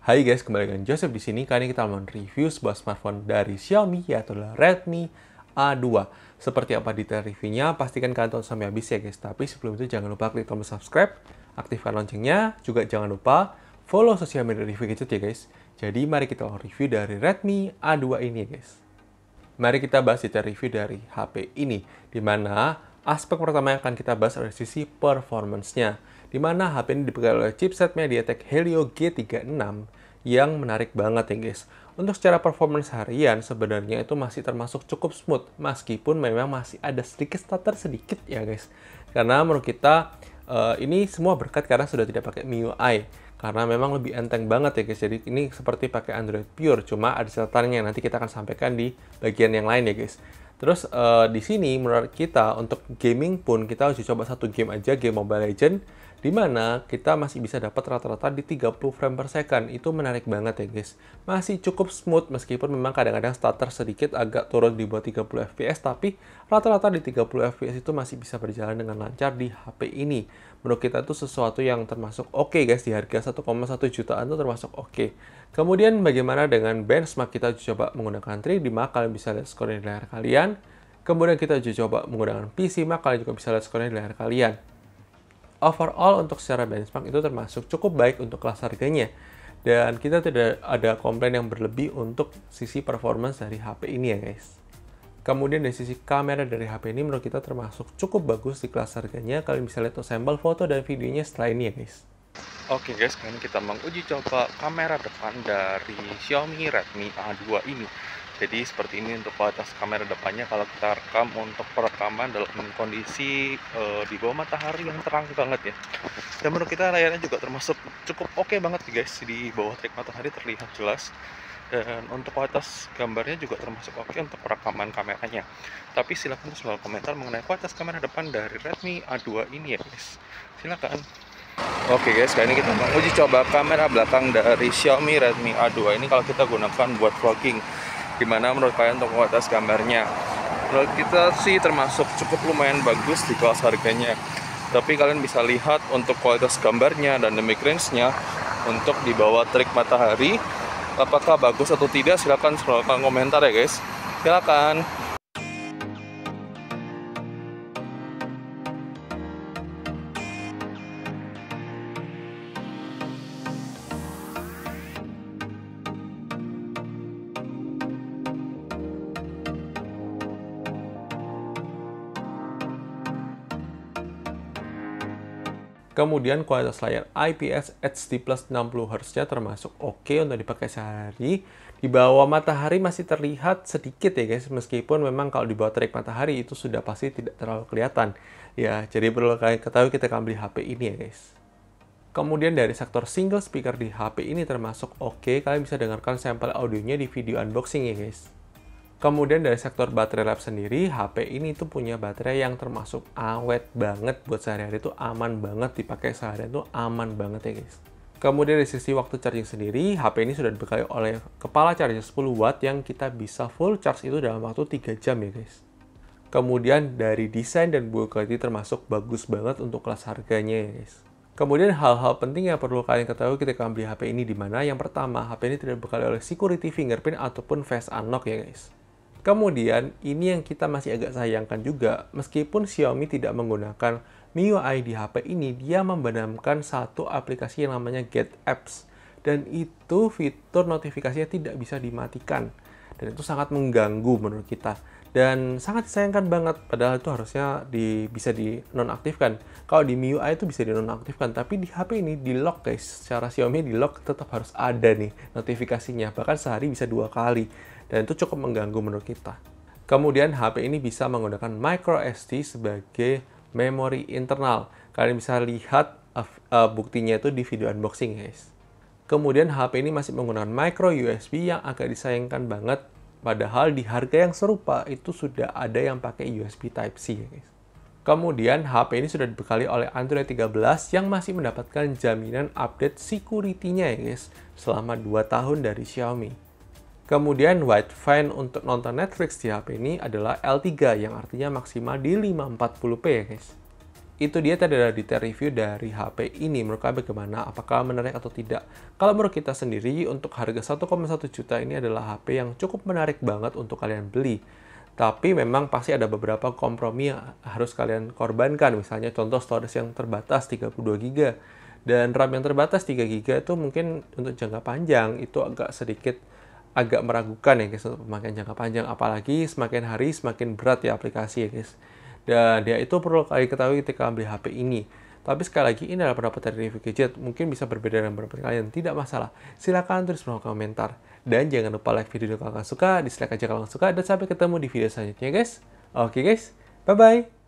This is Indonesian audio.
Hai guys, kembali dengan Joseph di sini. Kali ini kita akan review sebuah smartphone dari Xiaomi, yaitu Redmi A2. Seperti apa detail reviewnya, pastikan kalian tonton sampai habis ya guys. Tapi sebelum itu jangan lupa klik tombol subscribe, aktifkan loncengnya, juga jangan lupa follow sosial media review gadget ya guys. Jadi mari kita review dari Redmi A2 ini ya guys. Mari kita bahas detail review dari HP ini, di mana aspek pertama yang akan kita bahas adalah sisi performance-nya, di mana HP ini dibekali oleh chipset MediaTek Helio G36 yang menarik banget ya guys. Untuk secara performance harian sebenarnya itu masih termasuk cukup smooth, meskipun memang masih ada sedikit stutter sedikit ya guys. Karena menurut kita ini semua berkat karena sudah tidak pakai MIUI. Karena memang lebih enteng banget ya guys. Jadi ini seperti pakai Android Pure, cuma ada catatannya, nanti kita akan sampaikan di bagian yang lain ya guys. Terus di sini menurut kita untuk gaming pun kita harus coba satu game aja, game Mobile Legends, di mana kita masih bisa dapat rata-rata di 30 frame per second. Itu menarik banget ya guys. Masih cukup smooth meskipun memang kadang-kadang stutter sedikit agak turun di bawah 30 fps, tapi rata-rata di 30 fps itu masih bisa berjalan dengan lancar di HP ini. Menurut kita itu sesuatu yang termasuk oke guys, di harga 1,1 jutaan itu termasuk oke. Kemudian bagaimana dengan benchmark, kita coba menggunakan 3D Mark, kalian bisa lihat skornya di layar kalian. Kemudian kita coba menggunakan PC Mark, kalian juga bisa lihat skornya di layar kalian. Overall untuk secara benchmark itu termasuk cukup baik untuk kelas harganya. Dan kita tidak ada komplain yang berlebih untuk sisi performance dari HP ini ya guys. Kemudian dari sisi kamera dari HP ini menurut kita termasuk cukup bagus di kelas harganya. Kalian bisa lihat sampel foto dan videonya setelah ini ya guys. Oke guys, kali ini kita menguji coba kamera depan dari Xiaomi Redmi A2 ini. Jadi seperti ini untuk kualitas kamera depannya kalau kita rekam untuk perekaman dalam kondisi di bawah matahari yang terang banget ya. Dan menurut kita layarnya juga termasuk cukup oke banget guys, di bawah terik matahari terlihat jelas. Dan untuk kualitas gambarnya juga termasuk oke untuk perekaman kameranya. Tapi silahkan soal komentar mengenai kualitas kamera depan dari Redmi A2 ini ya guys. Silakan. Oke guys, kali ini kita mau uji coba kamera belakang dari Xiaomi Redmi A2 ini kalau kita gunakan buat vlogging. Gimana menurut kalian untuk kualitas gambarnya? Menurut kita sih termasuk cukup lumayan bagus di kelas harganya. Tapi kalian bisa lihat untuk kualitas gambarnya dan dynamic range-nya untuk di bawah terik matahari, apakah bagus atau tidak? Silahkan komentar ya guys. Silakan. Kemudian kualitas layar IPS HD plus 60Hz-nya termasuk oke untuk dipakai sehari. Di bawah matahari masih terlihat sedikit ya guys, meskipun memang kalau di bawah terik matahari itu sudah pasti tidak terlalu kelihatan. Ya, jadi perlu kalian ketahui kita akan beli HP ini ya guys. Kemudian dari sektor single speaker di HP ini termasuk oke, kalian bisa dengarkan sampel audionya di video unboxing ya guys. Kemudian dari sektor baterai life sendiri, HP ini tuh punya baterai yang termasuk awet banget buat sehari-hari, itu aman banget dipakai seharian, tuh aman banget ya guys. Kemudian dari sisi waktu charging sendiri, HP ini sudah dibekali oleh kepala charger 10 watt yang kita bisa full charge itu dalam waktu 3 jam ya guys. Kemudian dari desain dan build quality termasuk bagus banget untuk kelas harganya ya guys. Kemudian hal-hal penting yang perlu kalian ketahui ketika membeli HP ini, di mana yang pertama, HP ini tidak dibekali oleh security fingerprint ataupun face unlock ya guys. Kemudian, ini yang kita masih agak sayangkan juga, meskipun Xiaomi tidak menggunakan MIUI di HP ini, dia membenamkan satu aplikasi yang namanya Get Apps. Dan itu fitur notifikasinya tidak bisa dimatikan. Dan itu sangat mengganggu menurut kita. Dan sangat disayangkan banget, padahal itu harusnya bisa dinonaktifkan. Kalau di MIUI itu bisa dinonaktifkan, tapi di HP ini di-lock guys. Secara Xiaomi di-lock tetap harus ada nih notifikasinya, bahkan sehari bisa 2 kali. Dan itu cukup mengganggu menurut kita. Kemudian HP ini bisa menggunakan microSD sebagai memori internal. Kalian bisa lihat buktinya itu di video unboxing guys. Kemudian HP ini masih menggunakan micro USB yang agak disayangkan banget. Padahal di harga yang serupa itu sudah ada yang pakai USB Type-C ya guys. Kemudian HP ini sudah dibekali oleh Android 13 yang masih mendapatkan jaminan update security-nya ya guys, selama 2 tahun dari Xiaomi. Kemudian wideframe untuk nonton Netflix di HP ini adalah L3 yang artinya maksimal di 540p ya guys. itu dia tadi adalah detail review dari HP ini. Menurut kalian bagaimana? Apakah menarik atau tidak? Kalau menurut kita sendiri, untuk harga 1,1 juta ini adalah HP yang cukup menarik banget untuk kalian beli. Tapi memang pasti ada beberapa kompromi yang harus kalian korbankan. Misalnya contoh storage yang terbatas 32 GB dan RAM yang terbatas 3 GB itu mungkin untuk jangka panjang itu agak meragukan ya guys untuk pemakaian jangka panjang. Apalagi semakin hari semakin berat ya aplikasi ya guys. Dan ya itu perlu kalian ketahui ketika beli HP ini. Tapi sekali lagi, ini adalah pendapat dari review gadget. Mungkin bisa berbeda dengan pendapat kalian. Tidak masalah. Silahkan tulis di komentar. Dan jangan lupa like video kalau kalian suka. Dislike aja kalau kalian suka. Dan sampai ketemu di video selanjutnya guys. Oke guys. Bye-bye.